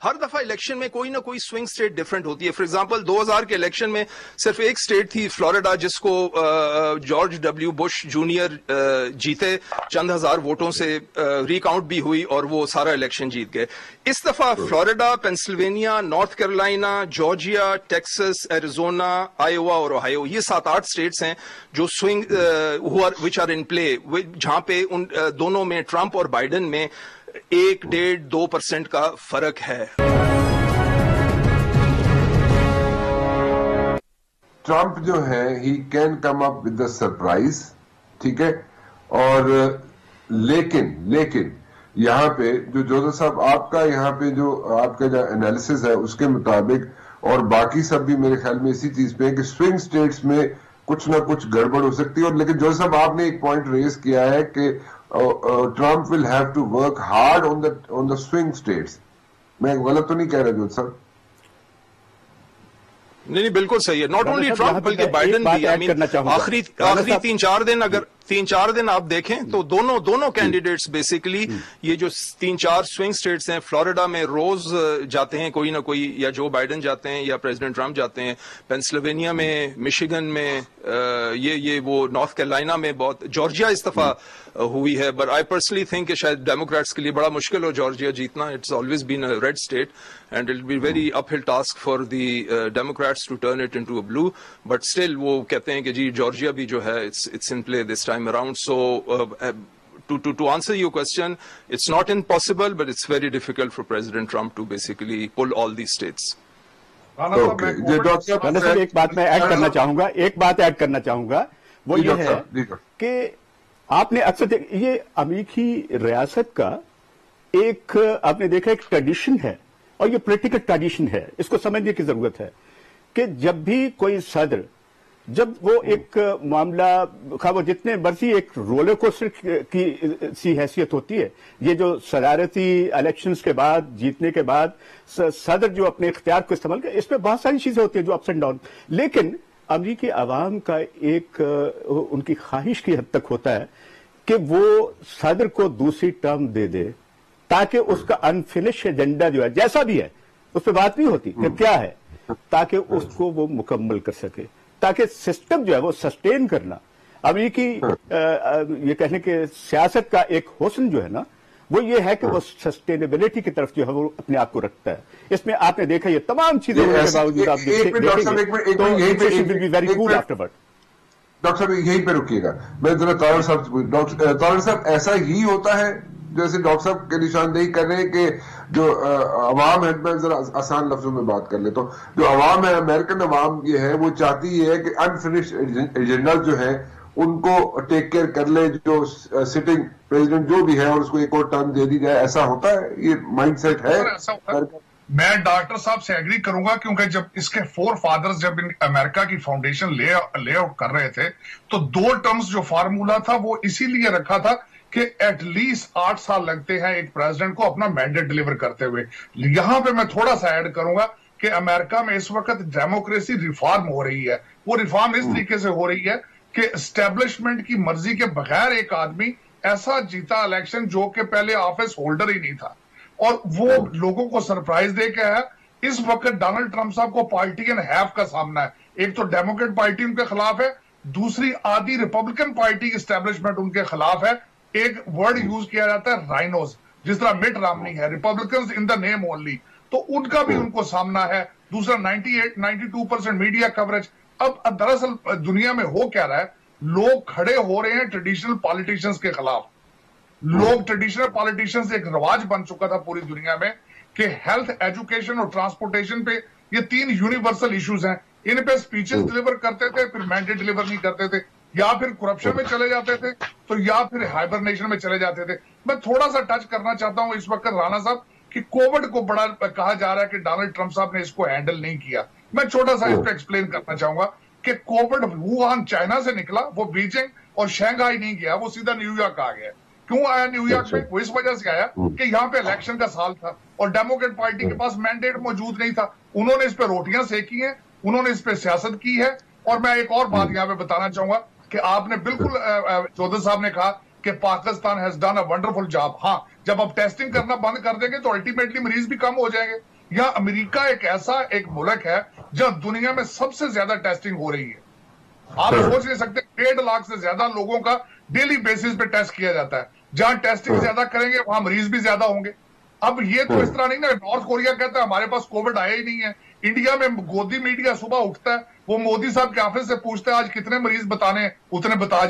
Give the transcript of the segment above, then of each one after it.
ہر دفعہ الیکشن میں کوئی نہ کوئی سوئنگ سٹیٹ ڈفرنٹ ہوتی ہے. فار ایگزامپل 2000 کے الیکشن میں صرف ایک سٹیٹ تھی فلوریڈا جس کو جارج ڈبلیو بش جونیئر جیتے چند ہزار ووٹوں سے, ریکاؤنٹ بھی ہوئی اور وہ سارا الیکشن جیت گئے. اس دفعہ Florida, Pennsylvania, North Carolina, Georgia, Texas, Arizona, Iowa اور اوہایو, یہ 7-8 اسٹیٹس ہیں جو سوئنگ وچ آر ان پلے, جہاں پہ ان دونوں میں ٹرمپ اور بائیڈن میں 1-1.5-2% کا فرق ہے. ٹرمپ جو ہے he can come up with the surprise, ٹھیک ہے, اور لیکن یہاں پہ جو جوزف صاحب آپ کا یہاں پہ جو آپ کا جو انالیسس ہے اس کے مطابق اور باقی سب بھی میرے خیال میں اسی چیز پہ ہے کہ سوئنگ سٹیٹس میں کچھ نہ کچھ گڑبڑ ہو سکتی ہے. اور لیکن جوزف صاحب آپ نے ایک پوائنٹ ریز کیا ہے کہ Trump will have to work hard on the swing states. میں غلط تو نہیں کہہ رہا جوزف صاحب؟ نہیں بالکل صحیح ہے. ناٹ اونلی ٹرمپ بلکہ بائیڈن بھی. آخری 3-4 دن آپ دیکھیں تو دونوں کینڈیڈیٹس بیسیکلی یہ جو 3-4 سوئنگ سٹیٹس ہیں, فلوریڈا میں روز جاتے ہیں کوئی نہ کوئی, یا جو بائیڈن جاتے ہیں یا پریزیڈنٹ ٹرمپ جاتے ہیں, پینسلوینیا میں, مشیگن میں, یہ وہ نارتھ کیرولینا میں بہت, جارجیا اس دفعہ ہوئی ہے. بٹ آئی پرسنلی تھنک کہ شاید ڈیموکریٹس کے لیے بڑا مشکل ہو جارجیا جیتنا. It's always been a red state and it will be very uphill task for the Democrats to turn it into a blue. But still وہ کہتے ہیں کہ جی جارجیا بھی جو ہے it's in play this time around. So to answer your question, it's not impossible, but it's very difficult for President Trump to basically pull all these states. ایک بات میں ایڈ کرنا چاہوں گا وہ یہ ہے کہ آپ نے اکثر یہ امریکی ریاست کا ایک آپ نے دیکھا ایک ٹریڈیشن ہے, اور یہ پولیٹیکل ٹریڈیشن ہے, اس کو سمجھنے کی ضرورت ہے کہ جب بھی کوئی صدر, جب وہ ایک معاملہ خواہ وہ جتنے مرضی ایک رولر کوسٹر کی سی حیثیت ہوتی ہے, یہ جو صدارتی الیکشنز کے بعد جیتنے کے بعد صدر جو اپنے اختیار کو استعمال کرے, اس میں بہت ساری چیزیں ہوتی ہیں جو اپس اینڈ ڈاؤن, لیکن امریکی عوام کا ایک ان کی خواہش کی حد تک ہوتا ہے کہ وہ صدر کو دوسری ٹرم دے دے تاکہ اس کا انفنش ایجنڈا جو ہے جیسا بھی ہے اس پہ بات نہیں ہوتی کہ کیا ہے, تاکہ اس کو وہ مکمل کر سکے, تاکہ سسٹم جو ہے وہ سسٹین کرنا. امریکی یہ کہنے کہ سیاست کا ایک حسن جو ہے نا وہ یہ ہے کہ وہ سسٹینیبلٹی کی طرف جو ہے وہ اپنے آپ کو رکھتا ہے. اس میں آپ نے دیکھا یہ تمام چیزیں ہونے کے باوجود آپ ڈاکٹر صاحب یہیں پہ رکیے گا. میں ذرا طاہر صاحب ایسا ہی ہوتا ہے جیسے ڈاکٹر صاحب کے نشاندہی کر رہے ہیں کہ جو عوام ہے, میں ذرا آسان لفظوں میں بات کر لیتا ہوں, جو عوام ہے امریکن عوام یہ ہے وہ چاہتی ہے کہ انفنشڈ ایجنڈا جو ہے ان کو ٹیک کیئر کر لے جو سٹنگ پریزیڈنٹ جو بھی ہے اور اس کو ایک اور ٹرم دے دی جائے. ایسا ہوتا ہے, یہ مائنڈ سیٹ ہے. میں ڈاکٹر صاحب سے ایگری کروں گا کیونکہ جب اس کے فور فادرز جب امریکہ کی فاؤنڈیشن لے آؤٹ کر رہے تھے تو 2 ٹرمز جو فارمولا تھا وہ اسی لیے رکھا تھا کہ ایٹ لیسٹ 8 سال لگتے ہیں ایک پریزیڈنٹ کو اپنا مینڈیٹ ڈیلیور کرتے ہوئے. یہاں پہ میں تھوڑا سا ایڈ کروں گا کہ امریکہ میں اس وقت ڈیموکریسی ریفارم ہو رہی ہے. وہ ریفارم اس طریقے سے ہو رہی ہے کہ اسٹیبلشمنٹ کی مرضی کے بغیر ایک آدمی ایسا جیتا الیکشن جو کہ پہلے آفس ہولڈر ہی نہیں تھا, اور وہ لوگوں کو سرپرائز دے کے ہے. اس وقت ڈونلڈ ٹرمپ صاحب کو پارٹی اینڈ ہیف کا سامنا ہے. ایک تو ڈیموکریٹ پارٹی ان کے خلاف ہے, دوسری آدھی ریپبلکن پارٹی کی اسٹیبلشمنٹ ان کے خلاف ہے. ایک ورڈ یوز کیا جاتا ہے رائنوز, جس طرح مٹ رامنی ہے, ریپبلکنز ان دا نیم اونلی, تو ان کا بھی ان کو سامنا ہے. دوسرا 98-92% میڈیا کوریج. اب دراصل دنیا میں ہو کیا رہا ہے, لوگ کھڑے ہو رہے ہیں ٹریڈیشنل پالیٹیشنز کے خلاف. لوگ ٹریڈیشنل پالیٹیشنز ایک رواج بن چکا تھا پوری دنیا میں کہ ہیلتھ, ایجوکیشن اور ٹرانسپورٹیشن پہ یہ 3 یونیورسل ایشوز ہیں, ان پہ سپیچز ڈیلیور کرتے تھے, پھر مینڈیٹ ڈیلیور نہیں کرتے تھے, یا پھر کرپشن میں چلے جاتے تھے, تو یا پھر ہائبرنیشن میں چلے جاتے تھے. میں تھوڑا سا ٹچ کرنا چاہتا ہوں اس وقت رانا صاحب کہ کووڈ کو بڑا کہا جا رہا ہے کہ ڈونلڈ ٹرمپ صاحب نے اس کو ہینڈل نہیں کیا. میں چھوٹا سا اس پہ ایکسپلین کرنا چاہوں گا کہ کووڈ ووہان چائنا سے نکلا, وہ بیجنگ اور شنگھائی نہیں گیا, وہ سیدھا نیو یارک آ گیا. کیوں آیا نیو یارک میں؟ وہ اس وجہ سے آیا کہ یہاں پہ الیکشن کا سال تھا اور ڈیموکریٹ پارٹی کے پاس مینڈیٹ موجود نہیں تھا. انہوں نے اس پہ روٹیاں سیکی ہیں, انہوں نے اس پہ سیاست کی ہے. اور میں ایک اور بات یہاں پہ بتانا چاہوں گا کہ آپ نے بالکل چودھری صاحب نے کہا کہ Pakistan has done a wonderful job. ہاں, جب آپ ٹیسٹنگ کرنا بند کر دیں گے تو الٹیمیٹلی مریض بھی کم ہو جائیں گے. या अमेरिका एक ऐसा एक मुल्क है जहां दुनिया में सबसे ज्यादा टेस्टिंग हो रही है। आप सोच नहीं सकते 1.5 लाख से ज्यादा लोगों का डेली बेसिस पे टेस्ट किया जाता है। जहां टेस्टिंग ज्यादा करेंगे वहां मरीज भी ज्यादा होंगे। अब ये तो इस तरह नहीं ना, नॉर्थ कोरिया कहता है हमारे पास कोविड आया ही नहीं है। इंडिया में गोदी मीडिया सुबह उठता है, वो मोदी साहब के ऑफिस से पूछता है आज कितने मरीज बताने हैं, उतने बता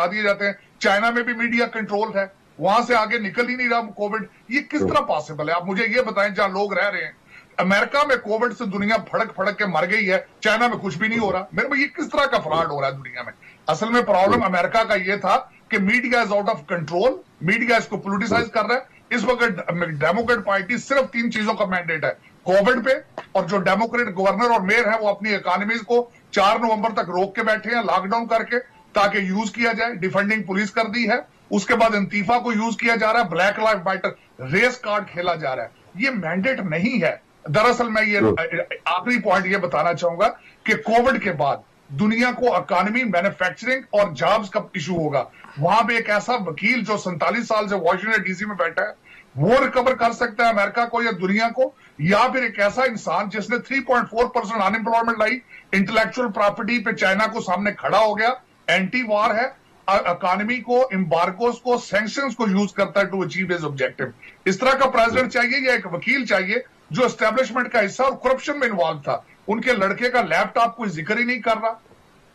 दिए जाते हैं। चाइना में भी मीडिया कंट्रोल है, वहां से आगे निकल ही नहीं रहा कोविड। ये किस तरह पॉसिबल है? आप मुझे ये बताएं, जहां लोग रह रहे हैं। अमेरिका में कोविड से दुनिया फड़क फड़क के मर गई है, चाइना में कुछ भी नहीं हो रहा। मेरे को ये किस तरह का फ्रॉड हो रहा है दुनिया में? असल में प्रॉब्लम अमेरिका का ये था कि media is out of control, media इसको पोलिटिसाइज कर रहा है। इस वक्त डेमोक्रेट पार्टी सिर्फ 3 चीजों का मैंडेट है, कोविड पे, और जो डेमोक्रेट गवर्नर और मेयर है वो अपनी इकोनॉमी को 4 नवंबर तक रोक के बैठे हैं लॉकडाउन करके, ताकि यूज किया जाए। डिफेंडिंग पुलिस कर दी है, उसके बाद इंतीफा को यूज किया जा रहा है, black life matter race card खेला जा रहा है। ये मैंडेट नहीं है। दरअसल मैं ये आखिरी पॉइंट ये बताना चाहूंगा कि कोविड के बाद दुनिया को इकोनॉमी, मैन्युफैक्चरिंग और जॉब्स का इशू होगा। वहां पे एक ऐसा वकील जो 47 साल से वॉशिंगटन डीसी में बैठा है वो रिकवर कर सकता है अमेरिका को या दुनिया को, या फिर एक ऐसा इंसान जिसने 3.4% अनएम्प्लॉयमेंट लाई, इंटेलेक्चुअल प्रॉपर्टी पे चाइना को सामने खड़ा हो गया, एंटी वॉर है, इकोनॉमी को, एम्बार्गोस को, सैंक्शंस को यूज करता है टू अचीव हिज ऑब्जेक्टिव। इस तरह का प्रेसिडेंट चाहिए या एक वकील चाहिए जो एस्टेब्लिशमेंट का हिस्सा और करप्शन में इन्वॉल्व था? उनके लड़के का लैपटॉप कोई जिक्र ही नहीं कर रहा।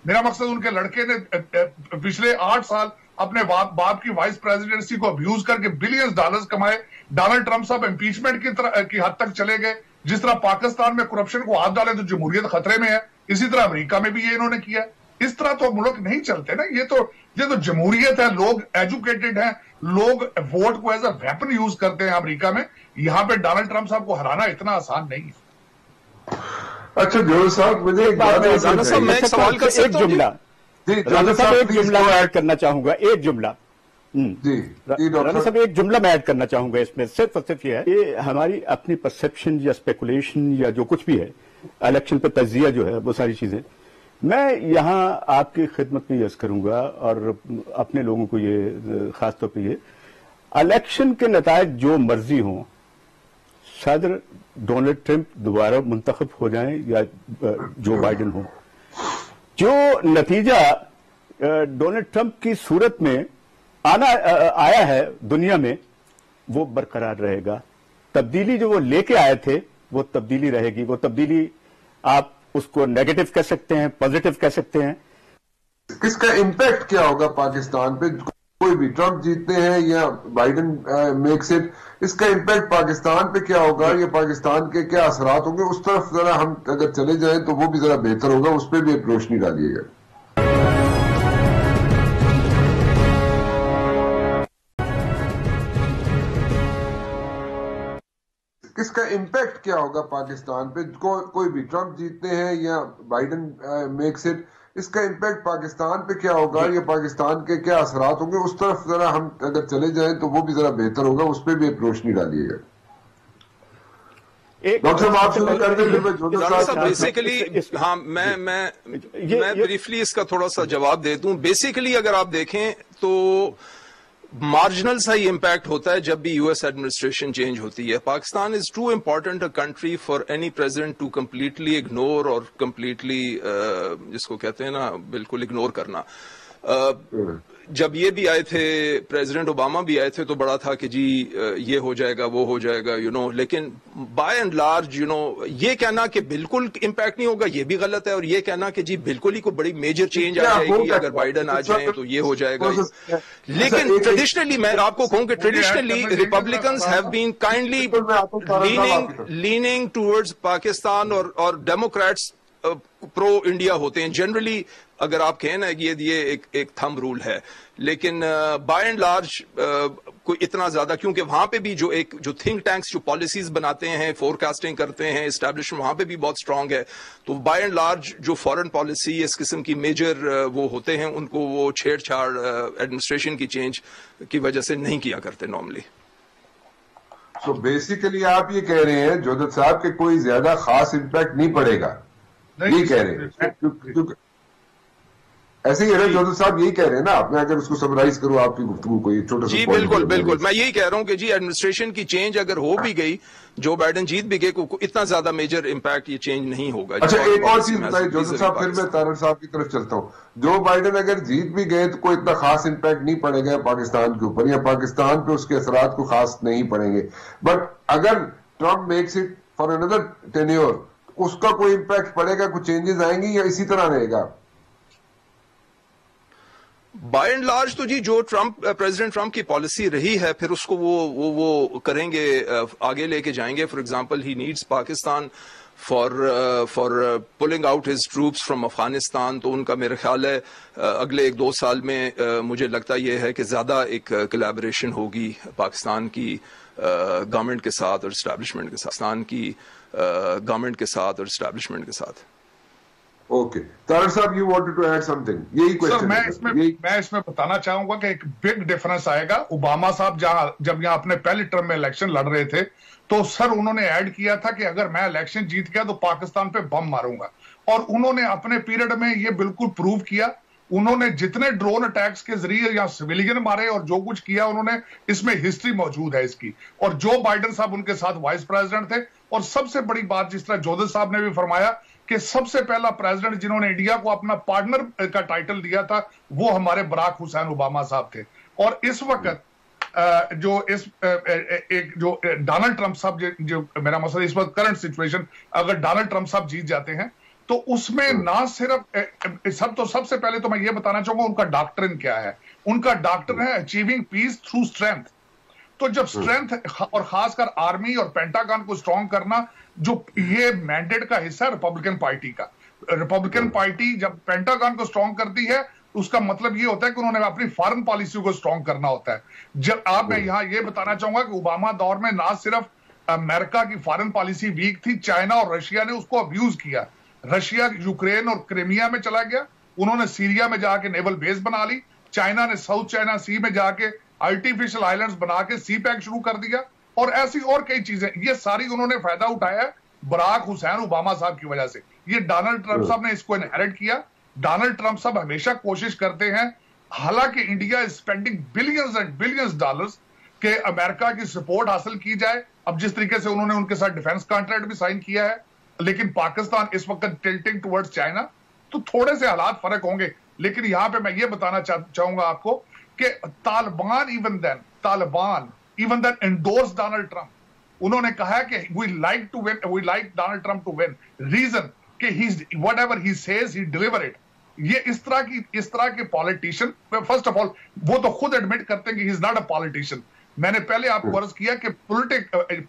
मेरा मकसद उनके लड़के ने पिछले 8 साल अपने बाप की वाइस प्रेसिडेंसी को अब्यूज करके बिलियंस डॉलर्स कमाए। डोनाल्ड ट्रंप साहब इंपीचमेंट की हद तक चले गए। जिस तरह पाकिस्तान में करप्शन को हाथ डाले तो जमहूरियत खतरे में है, इसी तरह अमेरिका में भी ये इन्होंने किया। इस तरह तो मुल्क नहीं चलते ना। ये तो जमहूरियत है, लोग एजुकेटेड हैं, लोग वोट को एज अ वेपन यूज करते हैं अमेरिका में। यहां पे डोनाल्ड ट्रंप साहब को हराना इतना आसान नहीं है। अच्छा जोहर साहब, मुझे एक बात मैं एक सवाल कर सकता हूं? राणा साहब एक जुमला ऐड करना चाहूंगा, एक जुमला राणा साहब एक जुमला मैं ऐड करना चाहूंगा इसमें। सिर्फ और सिर्फ ये है, ये हमारी अपनी परसेप्शन या स्पेकुलेशन या जो कुछ भी है, इलेक्शन पे तज्जिया जो है, वो सारी चीजें मैं यहां आपकी खिदमत में यस करूंगा और अपने लोगों को ये खासतौर पर ये इलेक्शन के नतायज जो मर्जी हों, सदर डोनाल्ड ट्रंप दोबारा मुंतखब हो जाएं या जो बाइडेन हो, जो नतीजा डोनाल्ड ट्रंप की सूरत में आया है दुनिया में, वो बरकरार रहेगा। तब्दीली जो वो लेके आए थे वो तब्दीली रहेगी। वो तब्दीली आप उसको नेगेटिव कह सकते हैं, पॉजिटिव कह सकते हैं। इसका इम्पैक्ट क्या होगा पाकिस्तान पे? कोई भी ट्रंप जीतते हैं या बाइडेन मेक्स इट, इसका इम्पैक्ट पाकिस्तान पे क्या होगा, या पाकिस्तान के क्या असरात होंगे, उस तरफ जरा हम अगर चले जाएं तो वो भी जरा बेहतर होगा। उस पर भी एक रोशनी डालिएगा। इसका इम्पैक्ट क्या होगा पाकिस्तान पे? कोई भी ट्रंप जीतते हैं या बाइडेन मेक्स इट, इसका इम्पैक्ट पाकिस्तान पे क्या होगा, या पाकिस्तान के क्या असरात होंगे, उस तरफ जरा हम अगर चले जाएं तो वो भी जरा बेहतर होगा। उस पर भी एक रोशनी डालिएगा। डॉक्टर साहब आप शुरू कर दें। बेसिकली हाँ, मैं ब्रीफली इसका थोड़ा सा जवाब दे दूं। बेसिकली अगर आप देखें तो मार्जिनल सा ही इम्पैक्ट होता है जब भी यूएस एडमिनिस्ट्रेशन चेंज होती है। Pakistan is too important a country for any president to completely ignore और कंप्लीटली जिसको कहते हैं ना बिल्कुल इग्नोर करना। जब ये भी आए थे, प्रेसिडेंट ओबामा भी आए थे, तो बड़ा था कि जी ये हो जाएगा वो हो जाएगा लेकिन बाय एंड लार्ज ये कहना कि बिल्कुल इम्पैक्ट नहीं होगा ये भी गलत है, और ये कहना कि जी बिल्कुल ही कोई बड़ी मेजर चेंज आ जाएगी अगर बाइडेन आ जाए तो ये हो जाएगा। लेकिन ट्रेडिशनली मैं आपको कहूं कि traditionally Republicans have been kindly leaning towards Pakistan और डेमोक्रेट्स प्रो इंडिया होते हैं जनरली। अगर आप कहें ना कि ये एक थंब रूल है, लेकिन बाय एंड लार्ज कोई इतना ज्यादा, क्योंकि वहां पे भी जो थिंक टैंक्स जो पॉलिसीज बनाते हैं, फोरकास्टिंग करते हैं, एस्टैब्लिशमेंट वहां पे भी बहुत स्ट्रांग है। तो बाय एंड लार्ज जो फॉरेन पॉलिसी इस किस्म की मेजर वो होते हैं, उनको वो छेड़छाड़ एडमिनिस्ट्रेशन की चेंज की वजह से नहीं किया करते नॉर्मली। तो बेसिकली आप ये कह रहे हैं जोधत साहब के कोई ज्यादा खास इम्पैक्ट नहीं पड़ेगा, ये कह रहे हैं? ایسے ہی ہے جوزف صاحب یہی کہہ رہے ہیں نا آپ. میں اگر اس کو سمرائز کروں آپ کی گفتگو کو, یہ چھوٹا سا جی بالکل بالکل میں یہی کہہ رہا ہوں کہ جی ایڈمنسٹریشن کی چینج اگر ہو بھی گئی, جو بائیڈن جیت بھی گئے, اتنا زیادہ میجر امپیکٹ یہ چینج نہیں ہوگا. اچھا ایک اور چیز بتائیے جوزف صاحب, پھر میں طارق صاحب کی طرف چلتا ہوں. جو بائیڈن اگر جیت بھی گئے تو کوئی اتنا خاص امپیکٹ نہیں پڑے گا پاکستان کے اوپر, یا پاکستان پہ اس کے اثرات کو خاص نہیں پڑیں گے. بٹ اگر Trump makes it for another tenure, اس کا کوئی امپیکٹ پڑے گا, کچھ چینجز آئیں گی یا اسی طرح رہے گا؟ بائی اینڈ لارج تو جی جو پریزیڈنٹ ٹرمپ کی پالیسی رہی ہے, پھر اس کو وہ کریں گے, آگے لے کے جائیں گے. For example he needs Pakistan for polling out his troops from Afghanistan. تو ان کا میرا خیال ہے اگلے 1-2 سال میں مجھے لگتا یہ ہے کہ زیادہ ایک کلیبریشن ہوگی پاکستان کی گورنمنٹ کے ساتھ اور اسٹیبلشمنٹ کے ساتھ, پاکستان کی گورنمنٹ کے ساتھ اور اسٹیبلشمنٹ کے ساتھ. اوکے طارق صاحب, یو وانٹڈ ٹو ایڈ سم تھنگ. یہی کوشچن میں اس میں بتانا چاہوں گا کہ ایک بگ ڈفرنس آئے گا. اوباما صاحب جب یہاں اپنے پہلے ٹرم میں الیکشن لڑ رہے تھے تو سر انہوں نے ایڈ کیا تھا کہ اگر میں الیکشن جیت گیا تو پاکستان پہ بم ماروں گا, اور انہوں نے اپنے پیریڈ میں یہ بالکل پروو کیا. انہوں نے جتنے ڈرون اٹیکس کے ذریعے یا سویلین مارے اور جو کچھ کیا, انہوں نے اس میں ہسٹری موجود ہے اس کی. اور جو بائیڈن صاحب ان کے ساتھ وائس پریزیڈنٹ تھے, اور سب سے بڑی بات جس طرح جوزف صاحب نے بھی فرمایا کہ سب سے پہلا پریزیڈنٹ جنہوں نے انڈیا کو اپنا پارٹنر کا ٹائٹل دیا تھا وہ ہمارے براک حسین اوباما صاحب تھے. اور اس وقت جو ڈونلڈ ٹرمپ صاحب, جو میرا مسئلہ اس وقت کرنٹ سچویشن, اگر ڈونلڈ ٹرمپ صاحب جیت جاتے ہیں تو اس میں نہ صرف سب سے پہلے تو میں یہ بتانا چاہوں گا ان کا ڈاکٹرن کیا ہے. ان کا ڈاکٹرن ہے اچیونگ پیس تھرو اسٹرینتھ. تو جب اسٹرینتھ اور خاص کر آرمی اور پینٹاگن کو اسٹرانگ کرنا, جو یہ مینڈیٹ کا حصہ ہے ریپبلکن پارٹی کا. ریپبلکن پارٹی جب پینٹاگن کو اسٹرانگ کرتی ہے اس کا مطلب یہ ہوتا ہے کہ انہوں نے اپنی فارن پالیسی کو اسٹرانگ کرنا ہوتا ہے. جب میں یہاں یہ بتانا چاہوں گا کہ اوباما دور میں نہ صرف امریکہ کی فارن پالیسی ویک تھی, چائنا اور رشیا نے اس کو ابیوز کیا. رشیا یوکرین اور کرائمیا میں چلا گیا, انہوں نے سیریا میں جا کے نیول بیس بنا لی. چائنا نے ساؤتھ چائنا سی میں جا کے آرٹیفیشل آئلینڈز بنا کے سی پیک شروع کر دیا, اور ایسی اور کئی چیزیں. یہ ساری انہوں نے فائدہ اٹھایا ہے براک حسین اوباما صاحب کی وجہ سے. یہ ڈونلڈ ٹرمپ صاحب نے اس کو انہیرٹ کیا. ڈونلڈ ٹرمپ صاحب ہمیشہ کوشش کرتے ہیں, حالانکہ India is spending billions and billions dollars, کہ امریکہ کی سپورٹ حاصل کی جائے. اب جس طریقے سے انہوں نے ان کے ساتھ ڈیفنس کانٹریکٹ بھی سائن کیا ہے, لیکن پاکستان اس وقت ٹلٹنگ ٹورڈز چائنا, تو تھوڑے سے حالات فرق ہوں گے. لیکن یہاں پہ میں یہ بتانا چاہوں گا آپ کو کہ Taliban even then endorse Donald Trump. انہوں نے کہا کہ we like Donald Trump to win, reason کہ whatever he says he deliver it. یہ اس طرح کے پالیٹیشین, فرسٹ آف آل وہ تو خود ایڈمٹ کرتے ہیں کہ ہی از ناٹ اے پالیٹیشین. میں نے پہلے آپ کو عرض کیا کہ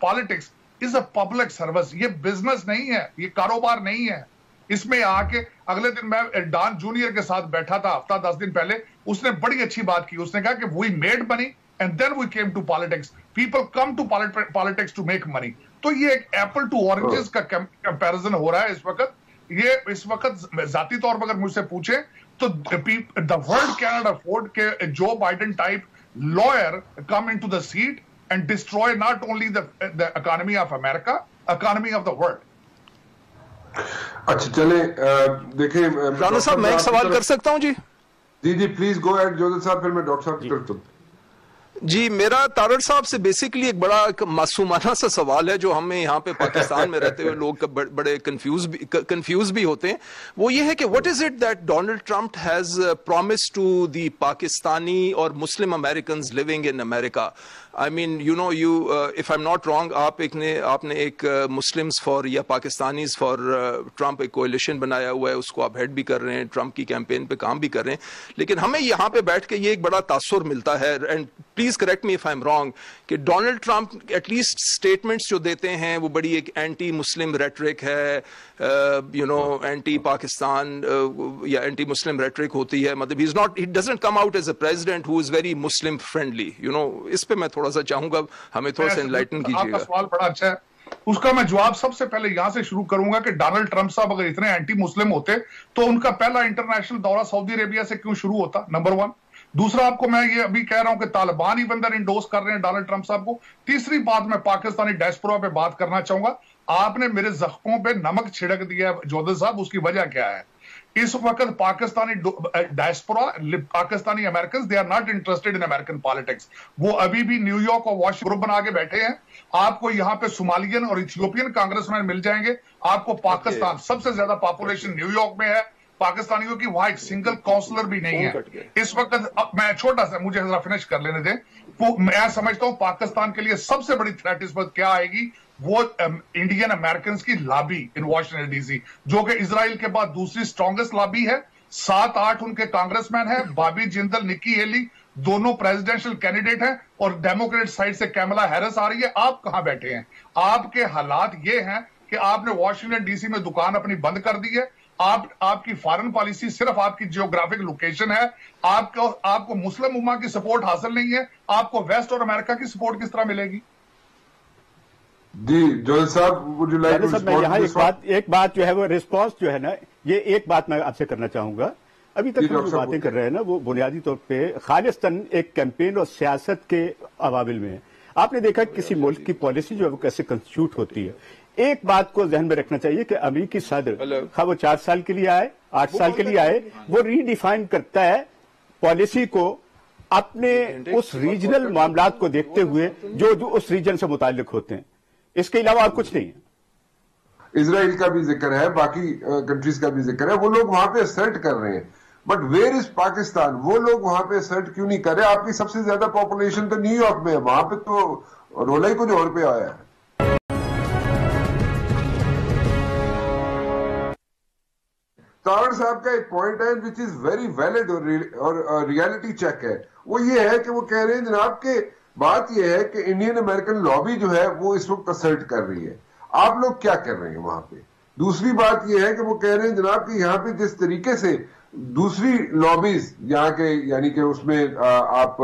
politics is a public service, یہ بزنس نہیں ہے, یہ کاروبار نہیں ہے. اس میں آ کے اگلے دن میں ڈان جونیئر کے ساتھ بیٹھا تھا ہفتہ 10 دن پہلے, اس نے بڑی اچھی بات کی. اس نے کہا کہ we made money and then we came to politics, people come to politics to make money. تو یہ ایک ایپل ٹو اورنجز کا کمپیریزن ہو رہا ہے اس وقت. یہ اس وقت ذاتی طور پر اگر مجھ سے پوچھیں تو the world cannot afford کہ Joe Biden type lawyer come into the seat and destroy not only the economy of America, economy of the world. اچھا چلیں دیکھیں رانا صاحب, میں ایک سوال کر سکتا ہوں؟ جی پلیز گو ایڈ جوزف صاحب, پھر میں ڈاکٹر صاحب کی طرف چلتا ہوں. جی میرا طارق صاحب سے بیسیکلی ایک بڑا معصومانہ سا سوال ہے جو ہمیں یہاں پہ پاکستان میں رہتے ہوئے لوگ بڑے کنفیوز بھی ہوتے ہیں. وہ یہ ہے کہ what is it that Donald Trump has promised to the Pakistani or Muslim Americans living in America? I mean, you know, if I'm not wrong, آپ نے ایک مسلمز فار یا پاکستانیز فار ٹرمپ ایک کولیشن بنایا ہوا ہے, اس کو آپ ہیڈ بھی کر رہے ہیں, ٹرمپ کی کیمپین پہ کام بھی کر رہے ہیں. لیکن ہمیں یہاں پہ بیٹھ کے یہ ایک بڑا تاثر ملتا ہے, and please correct me if I am wrong, کہ Donald Trump at least statements جو دیتے ہیں وہ بڑی ایک اینٹی مسلم ریٹرک ہے, اینٹی پاکستان یا اینٹی مسلم ریٹرک ہوتی ہے. مطلب he doesn't come out as a president who is very Muslim friendly. اس پہ میں تھوڑا سا چاہوں گا ہمیں تھوڑا سا انلائٹن کیجیے گا. آپ کا سوال بڑا اچھا ہے, اس کا میں جواب سب سے پہلے یہاں سے شروع کروں گا کہ ڈونلڈ ٹرمپ صاحب اگر اتنے اینٹی مسلم ہوتے تو ان کا پہلا انٹرنیشنل دورہ سعودی عربیہ سے کیوں شروع ہوتا, نمبر 1. دوسرا, آپ کو میں یہ ابھی کہہ رہا ہوں کہ طالبان ہی بندر انڈورس کر رہے ہیں ڈونلڈ ٹرمپ صاحب کو. تیسری بات, میں پاکستانی ڈائسپورا پہ بات کرنا چاہوں گا. آپ نے میرے زخموں پہ نمک چھڑک دیا جوزف صاحب, اس کی وجہ کیا ہے इस वक्त Pakistani diaspora, Pakistani American, they are not interested in American politics. वो अभी भी न्यूयॉर्क और वॉशिंगटन ग्रुप बना के बैठे हैं। आपको यहां पे सोमालियन और इथियोपियन कांग्रेसमैन मिल जाएंगे। आपको पाकिस्तान, सबसे ज्यादा पॉपुलेशन न्यूयॉर्क में है पाकिस्तानियों की, वहां एक सिंगल काउंसलर भी नहीं है इस वक्त। अब मैं छोटा सा, मुझे जरा फिनिश कर लेने दें। तो मैं समझता हूं पाकिस्तान के लिए सबसे बड़ी थ्रेट इस वक्त क्या आएगी, वो इंडियन अमेरिकन की लॉबी इन वॉशिंगटन डीसी, जो कि इजराइल के बाद दूसरी स्ट्रॉन्गेस्ट लॉबी है। 7-8 उनके कांग्रेसमैन है, बॉबी जिंदल, निकी हेली, दोनों प्रेसिडेंशियल कैंडिडेट हैं, और डेमोक्रेट साइड से कैमला हैरिस आ रही है। आप कहां बैठे हैं? आपके हालात ये हैं कि आपने वॉशिंगटन डीसी में दुकान अपनी बंद कर दी है। आपकी फॉरेन पॉलिसी सिर्फ आपकी जियोग्राफिक लोकेशन है। आपको मुस्लिम उम्मा की सपोर्ट हासिल नहीं है। आपको वेस्ट और अमेरिका की सपोर्ट किस तरह मिलेगी? जी जोहल साहब, would you like to respond? मैं एक बात जो है वो रिस्पॉन्स जो है ना, ये एक बात मैं आपसे करना चाहूंगा। अभी तक हम जो बातें कर रहे हैं ना, वो बुनियादी तौर पे खालिस्तान एक कैंपेन और सियासत के अवाबिल में है। आपने देखा किसी मुल्क की पॉलिसी जो है वो कैसे कंस्टिट्यूट होती है। एक बात को ध्यान में रखना चाहिए कि अमेरिकी सदर, हाँ वो 4 साल के लिए आए, 8 साल के लिए आए, वो रीडिफाइन करता है पॉलिसी को अपने उस रीजनल मामलात को देखते हुए जो उस रीजन से मुताल्लिक होते हैं। इसके अलावा और कुछ नहीं है। इजराइल का भी जिक्र है, बाकी कंट्रीज का भी जिक्र है। वो लोग वहां पे असर्ट कर रहे हैं, बट वेयर इज पाकिस्तान? वो लोग वहां पे असर्ट क्यों नहीं कर रहे? आपकी सबसे ज्यादा पॉपुलेशन तो न्यूयॉर्क में है, वहां पे तो रोला ही कुछ और पे आया है। तावड़ साहब का एक पॉइंट है विच इज वेरी वैलिड और रियलिटी चेक है। वो ये है कि वो कह रहे हैं जनाब के बात यह है कि इंडियन अमेरिकन लॉबी जो है वो इस वक्त असर्ट कर रही है। आप लोग क्या कर रहे हैं वहां पे? दूसरी बात यह है कि वो कह रहे हैं जनाब कि यहाँ पे जिस तरीके से दूसरी लॉबीज यहाँ के, यानी कि उसमें आप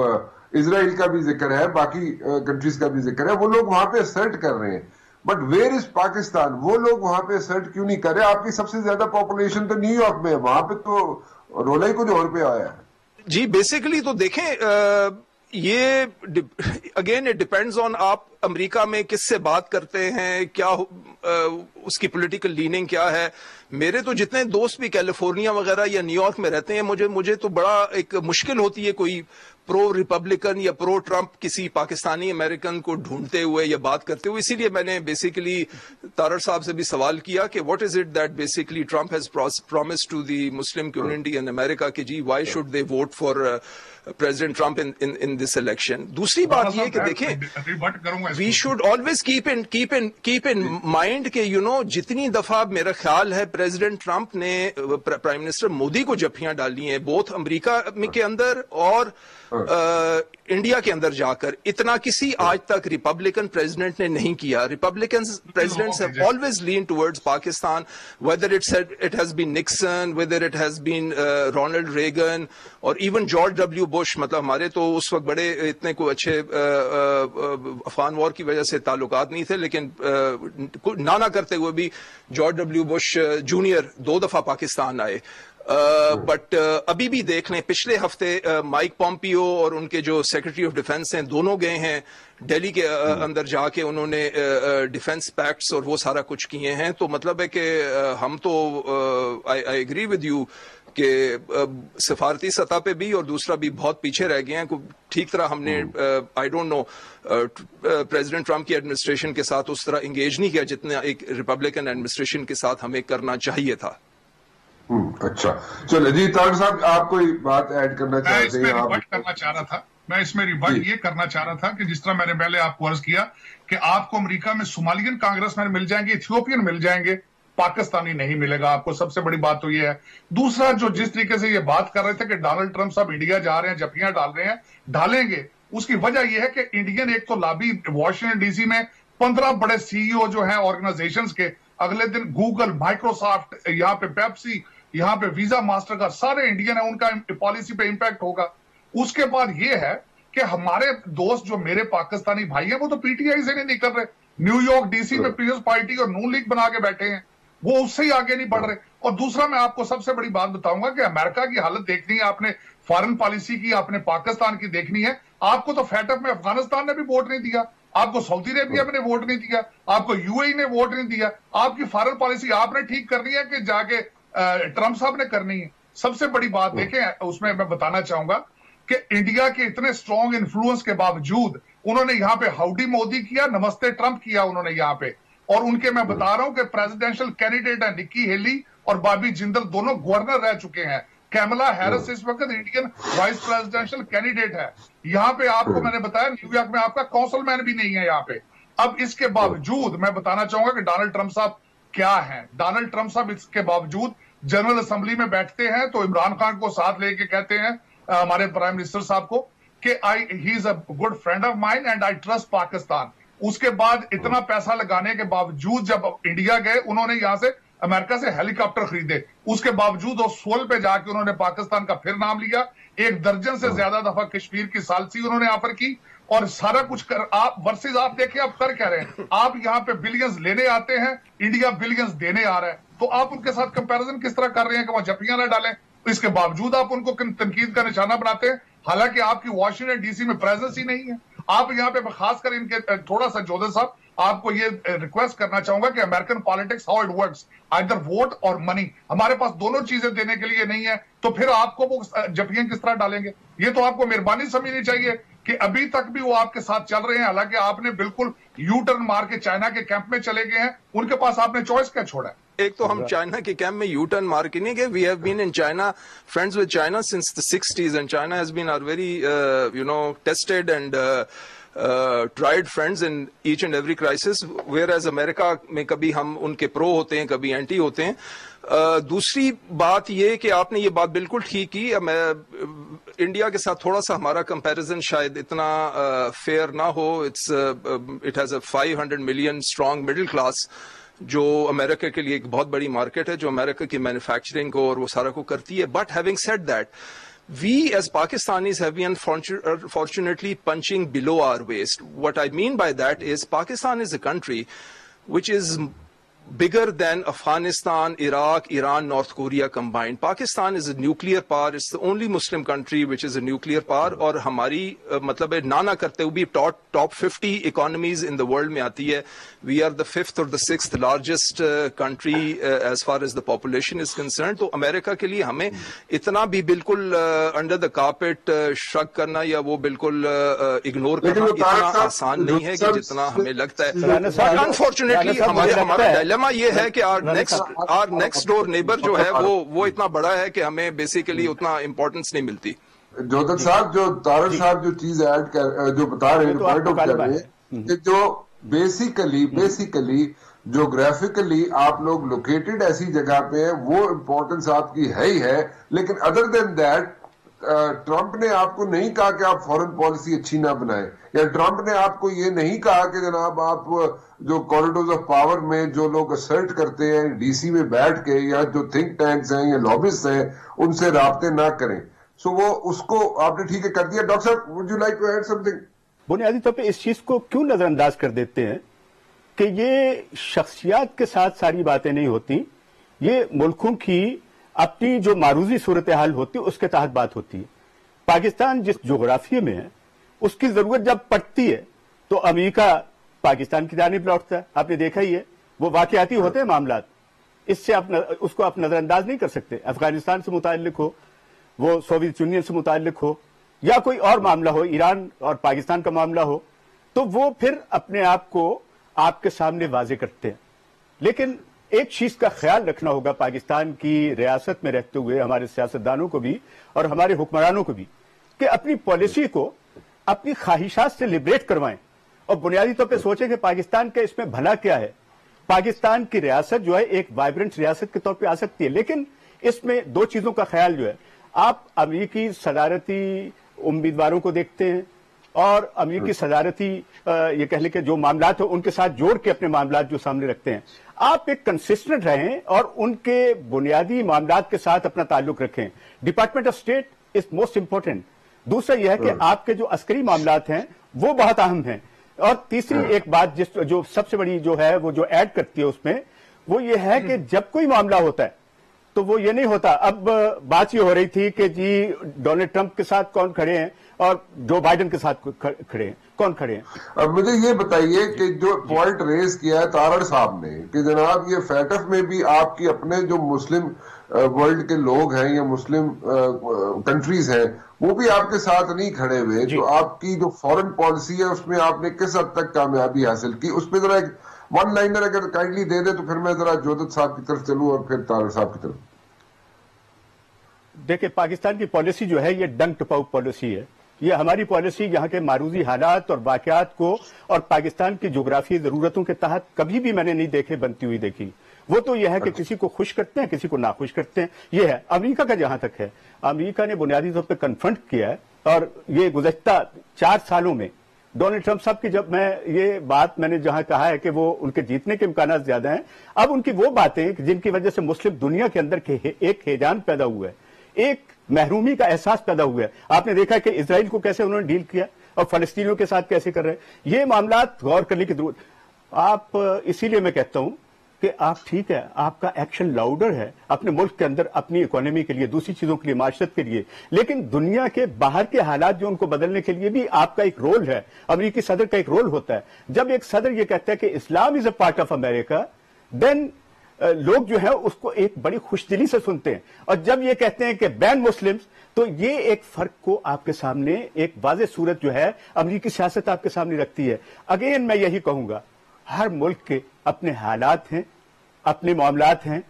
इजराइल का भी जिक्र है, बाकी कंट्रीज का भी जिक्र है, वो लोग वहां पे असर्ट कर रहे हैं। But where is Pakistan? वो लोग वहां पे असर्ट क्यों नहीं कर रहे? आपकी सबसे ज्यादा पॉपुलेशन तो न्यूयॉर्क में है, वहां पे तो रोला ही कुछ और पे आया है। जी बेसिकली तो देखें, ये अगेन इट डिपेंड्स ऑन आप अमेरिका में किससे बात करते हैं, क्या उसकी पॉलिटिकल लीनिंग क्या है। मेरे तो जितने दोस्त भी कैलिफोर्निया वगैरह या न्यूयॉर्क में रहते हैं, मुझे तो बड़ा एक मुश्किल होती है कोई प्रो रिपब्लिकन या प्रो ट्रंप किसी पाकिस्तानी अमेरिकन को ढूंढते हुए या बात करते हुए। इसीलिए मैंने बेसिकली तारड़ साहब से भी सवाल किया कि what is it that basically Trump has promised to the Muslim community in America कि जी why should they vote for President Trump in this election. दूसरी बात ये कि देखें, we should always keep in mind के जितनी दफा मेरा ख्याल है प्रेसिडेंट ट्रंप ने प्राइम मिनिस्टर मोदी को जफ्फियां डाली हैं, बोथ अमेरिका के अंदर और इंडिया के अंदर जाकर, इतना किसी आज तक रिपब्लिकन प्रेसिडेंट ने नहीं किया। Republican presidents have always lean towards Pakistan, whether it has been Nixon, whether it has been Ronald Reagan और इवन जॉर्ज डब्ल्यू बुश। मतलब हमारे तो उस वक्त बड़े इतने कोई अच्छे अफगान वॉर की वजह से ताल्लुकात नहीं थे, लेकिन ना करते हुए भी जॉर्ज डब्ल्यू बुश जूनियर 2 दफा पाकिस्तान आए। बट अभी भी देख लें, पिछले हफ्ते माइक पॉम्पियो और उनके जो सेक्रेटरी ऑफ डिफेंस हैं, दोनों गए हैं दिल्ली के अंदर जाके, उन्होंने डिफेंस पैक्ट्स और वो सारा कुछ किए हैं। तो मतलब है कि हम तो आई एग्री विद यू कि सिफारती सतह पे भी और दूसरा भी बहुत पीछे रह गए हैं। ठीक तरह हमने I don't know president Trump की एडमिनिस्ट्रेशन के साथ उस तरह इंगेज नहीं किया जितना एक रिपब्लिकन एडमिनिस्ट्रेशन के साथ हमें करना चाहिए था। अच्छा, चलो जी तारड़ साहब, आप कोई बात ऐड करना चाहते हैं? मैं इसमें रिबट ये करना चाह रहा था कि जिस तरह मैंने पहले आपको अर्ज किया कि आपको अमेरिका में सोमालियन कांग्रेसमैन मिल जाएंगे, इथियोपियन मिल जाएंगे, पाकिस्तानी नहीं मिलेगा आपको। सबसे बड़ी बात तो ये है। दूसरा, जो जिस तरीके से ये बात कर रहे थे कि डोनाल्ड ट्रंप साहब इंडिया जा रहे हैं, जफ्फियां डाल रहे हैं, डालेंगे, उसकी वजह यह है कि इंडियन एक तो लॉबी वॉशिंगटन डीसी में 15 बड़े सीईओ जो हैं ऑर्गेनाइजेशंस के, अगले दिन गूगल, माइक्रोसॉफ्ट, यहाँ पे पेप्सी, यहाँ पे वीजा, मास्टर कार्ड, सारे इंडियन है, उनका पॉलिसी पे इंपैक्ट होगा। उसके बाद ये है कि हमारे दोस्त जो मेरे पाकिस्तानी भाई हैं वो तो पीटीआई से नहीं निकल रहे, न्यूयॉर्क डीसी में पीपल्स पार्टी और नून लीग बना के बैठे हैं, वो उससे ही आगे नहीं बढ़ रहे। और दूसरा, मैं आपको सबसे बड़ी बात बताऊंगा कि अमेरिका की हालत देखनी है आपने, फॉरेन पॉलिसी की आपने पाकिस्तान की देखनी है। आपको तो फैटफ में अफगानिस्तान ने भी वोट नहीं दिया, आपको सऊदी अरेबिया में वोट नहीं दिया, आपको यूएई ने वोट नहीं दिया। आपकी फॉरेन पॉलिसी आपने ठीक करनी है कि जाके ट्रंप साहब ने करनी है। सबसे बड़ी बात देखें, उसमें मैं बताना चाहूंगा कि इंडिया के इतने स्ट्रॉन्ग इन्फ्लुएंस के बावजूद उन्होंने यहां पे हाउडी मोदी किया, नमस्ते ट्रंप किया उन्होंने यहां पे। और उनके मैं बता रहा हूं कि प्रेसिडेंशियल कैंडिडेट है निक्की हेली और बॉबी जिंदल, दोनों गवर्नर रह चुके हैं। कैमला हैरिस इस वक्त इंडियन वाइस प्रेसिडेंशियल कैंडिडेट है। यहां पे आपको मैंने बताया न्यूयॉर्क में आपका कौंसलमैन भी नहीं है यहां पे। अब इसके बावजूद मैं बताना चाहूंगा कि डोनाल्ड ट्रंप साहब क्या है। डोनाल्ड ट्रंप साहब इसके बावजूद जनरल असेंबली में बैठते हैं तो इमरान खान को साथ लेके कहते हैं हमारे प्राइम मिनिस्टर साहब को कि he is a good friend of mine and I trust Pakistan. उसके बाद इतना पैसा लगाने के बावजूद जब इंडिया गए, उन्होंने यहां से अमेरिका से हेलीकॉप्टर खरीदे, उसके बावजूद वो सोल पे जाके उन्होंने पाकिस्तान का फिर नाम लिया। 1 दर्जन से ज्यादा दफा कश्मीर की सालसी उन्होंने ऑफर की और सारा कुछ कर आप वर्सेस आप देखिए आप कर कह रहे हैं। आप यहाँ पे बिलियंस लेने आते हैं, इंडिया बिलियंस देने आ रहा है, तो आप उनके साथ कंपैरिजन किस तरह कर रहे हैं कि वहां जपियां ना डालें। इसके बावजूद आप उनको तनकीद का निशाना बनाते हैं, हालांकि आपकी वॉशिंगटन डीसी में प्रेजेंस ही नहीं है। आप यहाँ पे खासकर इनके थोड़ा सा जोधर साहब आपको ये रिक्वेस्ट करना चाहूंगा कि American politics how it works, either vote और मनी, हमारे पास दोनों चीजें देने के लिए नहीं है, तो फिर आपको वो जपियां किस तरह डालेंगे। ये तो आपको मेहरबानी समझनी चाहिए कि अभी तक भी वो आपके साथ चल रहे हैं, हालांकि आपने बिल्कुल यू टर्न मार के चाइना के कैंप में चले गए हैं। उनके पास आपने चॉइस क्या छोड़ा है? एक तो हम चाइना के कैंप में यू टर्न मार के नहीं गए। We have been in China, friends with China since the 60s and China has been our very tested and tried friends in each and every crisis, whereas America में कभी हम उनके pro होते हैं, कभी एंटी होते हैं। दूसरी बात ये कि आपने ये बात बिल्कुल ठीक की। इंडिया के साथ थोड़ा सा हमारा कंपैरिजन शायद इतना फेयर ना हो। It has a 500 million strong middle class जो अमेरिका के लिए एक बहुत बड़ी मार्केट है, जो अमेरिका की मैन्युफैक्चरिंग को और वो सारा को करती है। But having said that, we as Pakistanis have been unfortunately punching below our waist. What I mean by that is Pakistan is a country which is bigger than Afghanistan, Iraq, Iran, North Korea combined. Pakistan is a nuclear power. It's the only Muslim country which is a nuclear power. और हमारी मतलब है ना करते हुए भी top 50 economies in the world में आती है. We are the 5th or the 6th largest country as far as the population is concerned. तो अमेरिका के लिए हमें इतना भी बिल्कुल under the carpet shrug करना या वो बिल्कुल ignore करना इतना आसान नहीं है कि जितना हमें लगता है. Unfortunately हमारा dilemma ये है कि our next door neighbor जो है वो इतना बड़ा है कि हमें बेसिकली उतना इम्पोर्टेंस नहीं मिलती. जोधर साहब, जो तारक साहब जो चीज ऐड कर जो बता रहे हैं, पॉइंट ऑफ कर रहे हैं कि जो बेसिकली जोग्राफिकली आप लोग लोकेटेड ऐसी जगह पे है, वो इम्पोर्टेंस आपकी है ही है। लेकिन अदर देन दैट ट्रंप ने आपको नहीं कहा कि आप फॉरेन पॉलिसी अच्छी ना बनाए, या ट्रंप ने आपको ये नहीं कहा कि जनाब आप जो कॉरिडोर्स ऑफ पावर में जो लोग असर्ट करते हैं डीसी में बैठ के, या जो थिंक टैंक्स हैं या लॉबिस्ट हैं, उनसे राब्ते ना करें। सो वो उसको आपने ठीक है कर दिया। डॉक्टर साहब, would you like to add something? बुनियादी तौर पे इस चीज को क्यों नजरअंदाज कर देते हैं कि ये शख्सियात के साथ सारी बातें नहीं होती, ये मुल्कों की अपनी जो मारूजी सूरत हाल होती है उसके तहत बात होती है। पाकिस्तान जिस जोग्राफिया में है उसकी जरूरत जब पड़ती है तो अमेरिका पाकिस्तान की जानिब लौटता है। आपने देखा ही है, वो वाकयाती होते हैं मामला, इससे उसको आप नजरअंदाज नहीं कर सकते। अफगानिस्तान से मुताल्लिक हो, वो सोवियत यूनियन से मुताल्लिक हो, या कोई और मामला हो, ईरान और पाकिस्तान का मामला हो, तो वो फिर अपने आप को आपके सामने वाजे करते हैं। लेकिन एक चीज का ख्याल रखना होगा पाकिस्तान की रियासत में रहते हुए हमारे सियासतदानों को भी और हमारे हुक्मरानों को भी, कि अपनी पॉलिसी को अपनी ख्वाहिशात से लिबरेट करवाएं और बुनियादी तौर पे सोचें कि पाकिस्तान का इसमें भला क्या है। पाकिस्तान की रियासत जो है एक वाइब्रेंट रियासत के तौर पे आ सकती है, लेकिन इसमें दो चीजों का ख्याल जो है, आप अमेरिकी सदारती उम्मीदवारों को देखते हैं और अमेरिकी सदारती ये कह लें कि जो मामलात हो उनके साथ जोड़ के अपने मामलात जो सामने रखते हैं। आप एक कंसिस्टेंट रहें और उनके बुनियादी मामलात के साथ अपना ताल्लुक रखें। Department of state is most important. दूसरा यह है कि आपके जो अस्करी मामलात हैं वो बहुत अहम हैं। और तीसरी एक बात जो सबसे बड़ी जो है वो जो ऐड करती है उसमें, वो ये है कि जब कोई मामला होता है तो वो ये नहीं होता। अब बात ये हो रही थी कि जी डोनाल्ड ट्रंप के साथ कौन खड़े हैं اور جو بائیڈن کے ساتھ کھڑے ہیں؟ کون کھڑے ہیں؟ اب مجھے یہ بتائیے کہ جو پوائنٹ ریز کیا ہے تارڑ صاحب نے کہ جناب یہ فیٹف میں بھی آپ کی اپنے جو مسلم ورلڈ کے لوگ ہیں یا مسلم کنٹریز ہیں وہ بھی آپ کے ساتھ نہیں کھڑے ہوئے، تو آپ کی جو فورن پالیسی ہے اس میں آپ نے کس حد تک کامیابی حاصل کی؟ اس پہ ذرا ایک ون لائنر اگر کائنڈلی دے دے تو پھر میں ذرا جودت صاحب کی طرف چلوں اور پھر تارڑ صاحب کی طرف. دیکھیں پاکستان کی پالیسی جو ہے یہ ڈنگ ٹپاؤ پالیسی ہے. یہ ہماری پالیسی یہاں کے معروضی حالات اور واقعات کو اور پاکستان کی جغرافی ضرورتوں کے تحت کبھی بھی میں نے نہیں دیکھے بنتی ہوئی دیکھی. وہ تو یہ ہے کہ کسی کو خوش کرتے ہیں کسی کو ناخوش کرتے ہیں. یہ ہے امریکہ کا جہاں تک ہے، امریکہ نے بنیادی طور پہ کنفرنٹ کیا ہے، اور یہ گزشتہ 4 سالوں میں ڈونلڈ ٹرمپ صاحب کی جب میں یہ بات میں نے جہاں کہا ہے کہ وہ ان کے جیتنے کے امکانات زیادہ ہیں، اب ان کی وہ باتیں جن کی وجہ سے مسلم دنیا کے اندر ایک ہیجان پیدا ہوا ہے، ایک محرومی کا احساس پیدا ہوا ہے. آپ نے دیکھا کہ اسرائیل کو کیسے انہوں نے ڈیل کیا اور فلسطینیوں کے ساتھ کیسے کر رہے ہیں. یہ معاملات غور کرنے کی ضرورت. آپ اسی لیے میں کہتا ہوں کہ آپ ٹھیک ہے، آپ کا ایکشن لاؤڈر ہے اپنے ملک کے اندر اپنی اکانومی کے لیے، دوسری چیزوں کے لیے، معاشرت کے لیے، لیکن دنیا کے باہر کے حالات جو ان کو بدلنے کے لیے بھی آپ کا ایک رول ہے. امریکی صدر کا ایک رول ہوتا ہے. جب ایک صدر یہ کہتا ہے کہ اسلام از اے پارٹ آف امریکہ، دین لوگ جو ہے اس کو ایک بڑی خوش دلی سے سنتے ہیں. اور جب یہ کہتے ہیں کہ بین مسلمز، تو یہ ایک فرق کو آپ کے سامنے ایک واضح صورت جو ہے امریکی سیاست آپ کے سامنے رکھتی ہے. اگین میں یہی کہوں گا، ہر ملک کے اپنے حالات ہیں، اپنے معاملات ہیں،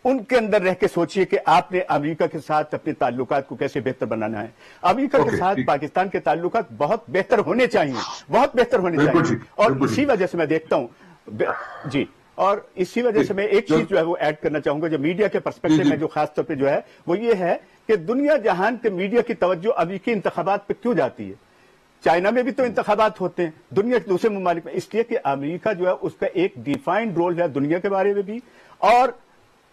ان کے اندر رہ کے سوچئے کہ آپ نے امریکہ کے ساتھ اپنے تعلقات کو کیسے بہتر بنانا ہے. امریکہ کے ساتھ پاکستان کے تعلقات بہت بہتر ہونے چاہیے، بہت بہتر ہونے چاہیے. اور اسی وجہ سے میں دیکھتا ہوں جی، اور اسی وجہ سے میں ایک چیز جو ہے وہ ایڈ کرنا چاہوں گا جو میڈیا کے پرسپیکٹو میں جو خاص طور پہ جو ہے وہ یہ ہے کہ دنیا جہان کے میڈیا کی توجہ امریکی انتخابات پہ کیوں جاتی ہے؟ چائنا میں بھی تو انتخابات ہوتے ہیں، دنیا کے دوسرے ممالک میں، اس لیے کہ امریکہ جو ہے اس کا ایک ڈیفائنڈ رول ہے دنیا کے بارے میں بھی اور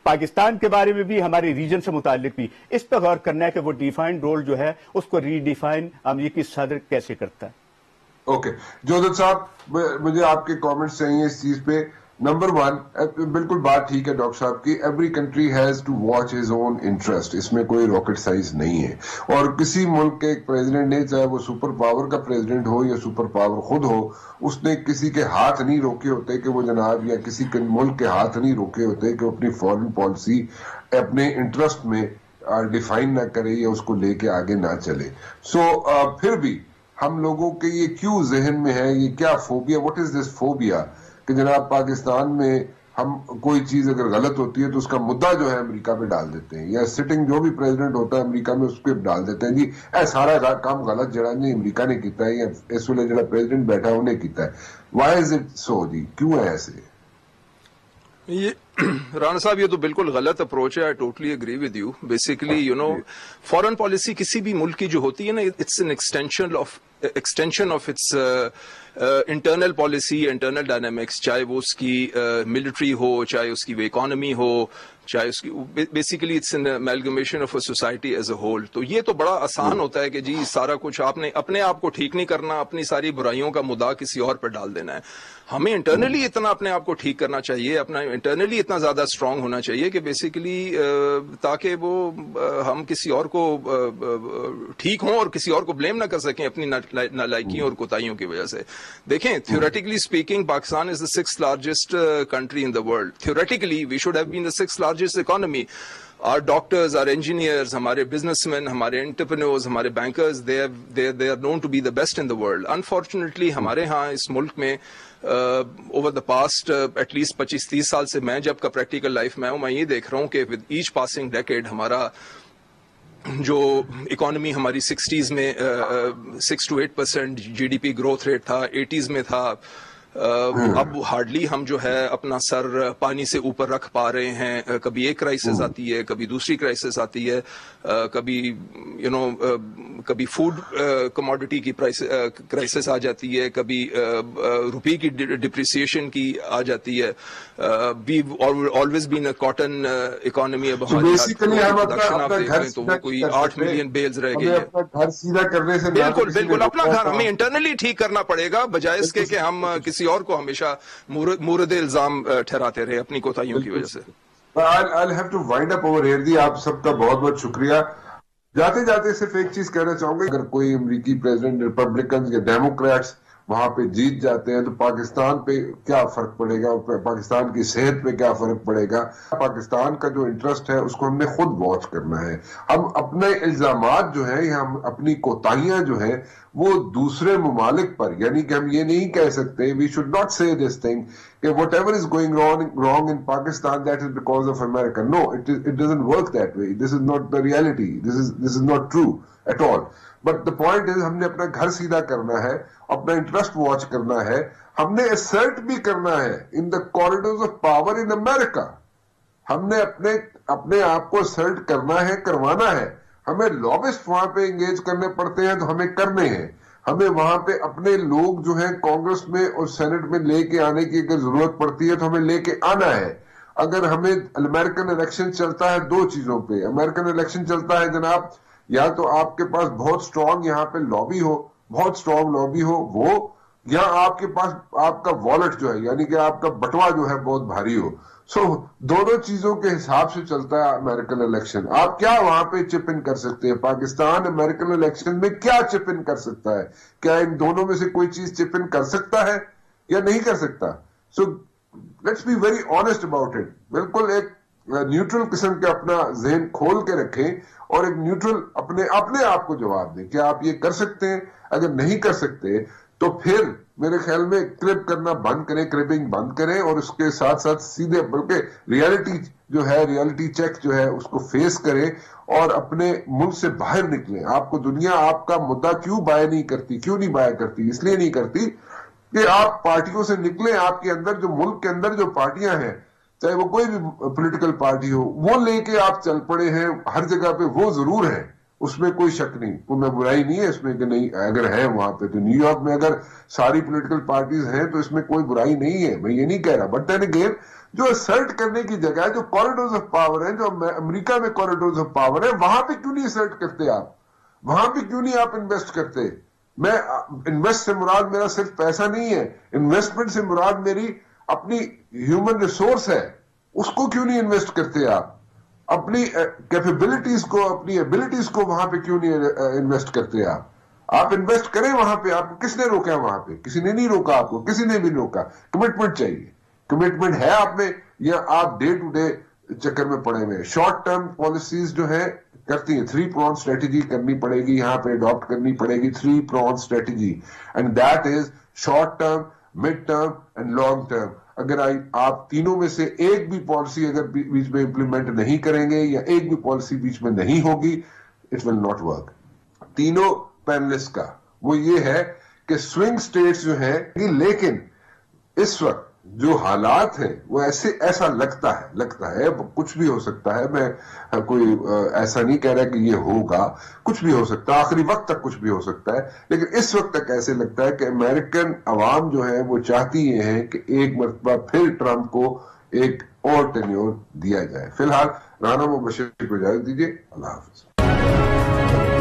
پاکستان کے بارے میں بھی، ہمارے ریجن سے متعلق بھی. اس پہ غور کرنا ہے کہ وہ ڈیفائنڈ رول جو ہے اس کو ری ڈیفائن امریکی صدر کیسے کرتا ہے. اوکے جودت صاحب، مجھے آپ کے کامنٹس چاہیے اس چیز پہ. نمبر 1، بالکل بات ٹھیک ہے ڈاکٹر صاحب کی، every country has to watch his own interest, اس میں کوئی راکٹ سائنس نہیں ہے. اور کسی ملک کے ایک پریزیڈنٹ نے، چاہے وہ سپر پاور کا پریزیڈنٹ ہو یا سپر پاور خود ہو، اس نے کسی کے ہاتھ نہیں روکے ہوتے کہ وہ جناب، یا کسی ملک کے ہاتھ نہیں روکے ہوتے کہ وہ اپنی فورن پالیسی اپنے انٹرسٹ میں ڈیفائن نہ کرے یا اس کو لے کے آگے نہ چلے. پھر بھی ہم لوگوں کے یہ کیوں ذہن میں ہے، یہ کیا phobia, what is this phobia کہ جناب پاکستان میں ہم کوئی چیز اگر غلط ہوتی ہے تو اس کا مدعا جو ہے امریکہ پہ ڈال دیتے ہیں، یا سٹنگ جو بھی پریزیڈنٹ ہوتا ہے امریکہ میں اس پہ ڈال دیتے ہیں جی اے سارا کام غلط جڑا نہیں امریکہ نے کیتا ہے یا اس ویلے جڑا پریزیڈنٹ بیٹھا انہیں کیتا ہے. وائی از اٹ سو جی، کیوں ہے ایسے؟ یہ رانا صاحب یہ تو بالکل غلط اپروچ ہے. I totally agree with you. Basically foreign policy کسی بھی ملک کی جو ہوتی ہے نا، it's an extension of its internal policy, internal dynamics, چاہے وہ اس کی ملٹری ہو، چاہے اس کی وہ اکانومی ہو، چاہے اس کی basically it's an amalgamation of a society as a whole. تو یہ تو بڑا آسان ہوتا ہے کہ جی سارا کچھ آپ نے اپنے آپ کو ٹھیک نہیں کرنا، اپنی ساری برائیوں کا مدعا کسی اور پر ڈال دینا ہے. ہمیں انٹرنلی اتنا اپنے آپ کو ٹھیک کرنا چاہیے، اپنا انٹرنلی اتنا زیادہ اسٹرانگ ہونا چاہیے کہ بیسیکلی تاکہ وہ ہم کسی اور کو ٹھیک ہوں اور کسی اور کو بلیم نہ کر سکیں اپنی نالائکیوں اور کوتاہیوں کی وجہ سے. دیکھیں theoretically speaking Pakistan is the 6th largest country in the world. Theoretically we should have been the 6th largest economy. Our doctors, our engineers, ہمارے businessmen, ہمارے entrepreneurs, ہمارے bankers, they are known to be the best in the world. Unfortunately ہمارے ہاں اس ملک میں over the past at least 25-30 سال سے میں جب کا پریکٹیکل لائف میں ہوں، میں یہ دیکھ رہا ہوں کہ with each passing decade ہمارا جو اکانومی ہماری 60s میں 6 to 8% GDP گروتھ ریٹ تھا، 80s میں تھا، اب ہارڈلی ہم جو ہے اپنا سر پانی سے اوپر رکھ پا رہے ہیں. کبھی ایک کرائسس آتی ہے، کبھی دوسری کرائسس آتی ہے، کبھی کبھی فوڈ کموڈٹی کی کرائسس آ جاتی ہے، کبھی روپے کی ڈپریسیشن کی آ جاتی ہے. We always been a cotton economy. اب ہماری تو وہ کوئی 8 ملین بیلز رہ گئی ہے. بالکل بالکل اپنا گھر ہمیں انٹرنلی ٹھیک کرنا پڑے گا، بجائے اس کے کہ ہم کسی اور کو ہمیشہ مورد الزام ٹھہراتے رہے اپنی کوتاہیوں کی وجہ سے. I'll have to wind up over here. آپ سب کا بہت بہت شکریہ. जाते जाते सिर्फ एक चीज कहना चाहूंगा, अगर कोई अमेरिकी प्रेसिडेंट रिपब्लिकन या डेमोक्रेट्स वहां पे जीत जाते हैं तो पाकिस्तान पे क्या फर्क पड़ेगा, पाकिस्तान की सेहत पे क्या फर्क पड़ेगा। पाकिस्तान का जो इंटरेस्ट है उसको हमने खुद वॉच करना है। हम अपने इल्जामात जो है या हम अपनी कोताहियां जो है वो दूसरे ममालिक पर, यानी कि हम ये नहीं कह सकते, we should not say this thing कि whatever is going wrong in Pakistan that is because of America. No, it doesn't work that way. This is not the reality, this is not true at all. But the point is हमने अपना घर सीधा करना है, अपना interest watch करना है, हमने असर्ट भी करना है in the corridors of power in America. हमने अपने आप को असर्ट करना है, करवाना है। हमें लॉबिस्ट वहां पे एंगेज करने पड़ते हैं तो हमें करने हैं। हमें वहां पे अपने लोग जो है कांग्रेस में और सेनेट में लेके आने की अगर जरूरत पड़ती है तो हमें लेके आना है। अगर हमें अमेरिकन इलेक्शन चलता है दो चीजों पे, अमेरिकन इलेक्शन चलता है जनाब, या तो आपके पास बहुत स्ट्रांग यहाँ पे लॉबी हो, बहुत स्ट्रांग लॉबी हो वो, या आपके पास आपका वॉलेट जो है यानी कि आपका बटवा जो है बहुत भारी हो। सो दोनों चीजों के हिसाब से चलता है अमेरिकन इलेक्शन। आप क्या वहां पे चिप इन कर सकते हैं? पाकिस्तान अमेरिकन इलेक्शन में क्या चिप इन कर सकता है? क्या इन दोनों में से कोई चीज चिप इन कर सकता है या नहीं कर सकता? So let's be very honest about it. बिल्कुल एक न्यूट्रल किस्म के अपना जहन खोल के रखें और एक न्यूट्रल अपने आप को जवाब दें, क्या आप ये कर सकते हैं? अगर नहीं कर सकते तो फिर मेरे ख्याल में क्रिब करना बंद करें, क्रिबिंग बंद करें और उसके साथ साथ सीधे बल्कि रियलिटी जो है, रियलिटी चेक जो है उसको फेस करें और अपने मुल्क से बाहर निकलें। आपको दुनिया आपका मुद्दा क्यों बाय नहीं करती? क्यों नहीं बाय करती? इसलिए नहीं करती कि आप पार्टियों से निकलें। आपके अंदर जो मुल्क के अंदर जो पार्टियां हैं, चाहे वो कोई भी पॉलिटिकल पार्टी हो, वो लेके आप चल पड़े हैं हर जगह पे, वो जरूर है, उसमें कोई शक नहीं, कोई बुराई नहीं है इसमें कि नहीं, अगर है वहां पे तो न्यूयॉर्क में अगर सारी पॉलिटिकल पार्टीज हैं तो इसमें कोई बुराई नहीं है, मैं ये नहीं कह रहा। बट देन अगेन जो असर्ट करने की जगह है, जो कॉरिडोर्स ऑफ पावर है, जो अमेरिका में कॉरिडोर्स ऑफ पावर है, वहां पे क्यों नहीं असर्ट करते आप? वहां पे क्यों नहीं आप इन्वेस्ट करते? मैं इन्वेस्ट से मुराद मेरा सिर्फ पैसा नहीं है, इन्वेस्टमेंट से मुराद मेरी अपनी ह्यूमन रिसोर्स है, उसको क्यों नहीं इन्वेस्ट करते आप? अपनी कैपेबिलिटीज को, अपनी एबिलिटीज को वहां पे क्यों नहीं इन्वेस्ट करते आप? आप इन्वेस्ट करें वहां पे। आपको किसने रोका है वहां पे? किसी ने नहीं रोका आपको, किसी ने भी रोका। कमिटमेंट चाहिए, कमिटमेंट है आप में, या आप डे टू डे चक्कर में पड़े हुए? शॉर्ट टर्म पॉलिसीज जो है करती है, 3 pronged स्ट्रेटेजी करनी पड़ेगी, यहां पे अडॉप्ट करनी पड़ेगी 3 pronged strategy, and that is short term, mid term and long term. अगर आप तीनों में से एक भी पॉलिसी अगर बीच में इंप्लीमेंट नहीं करेंगे या एक भी पॉलिसी बीच में नहीं होगी, इट विल नॉट वर्क। तीनों पैनलिस्ट का वो ये है कि स्विंग स्टेट्स जो है, लेकिन इस वक्त जो हालात हैं वो ऐसा लगता है कुछ भी हो सकता है। मैं कोई ऐसा नहीं कह रहा कि ये होगा, कुछ भी हो सकता है, आखिरी वक्त तक कुछ भी हो सकता है, लेकिन इस वक्त तक ऐसे लगता है कि अमेरिकन अवाम जो है वो चाहती ये है कि एक मरतबा फिर ट्रंप को एक और टेन्योर दिया जाए। फिलहाल राना मुबशिर को इजाजत दीजिए। अल्लाह हाफिज।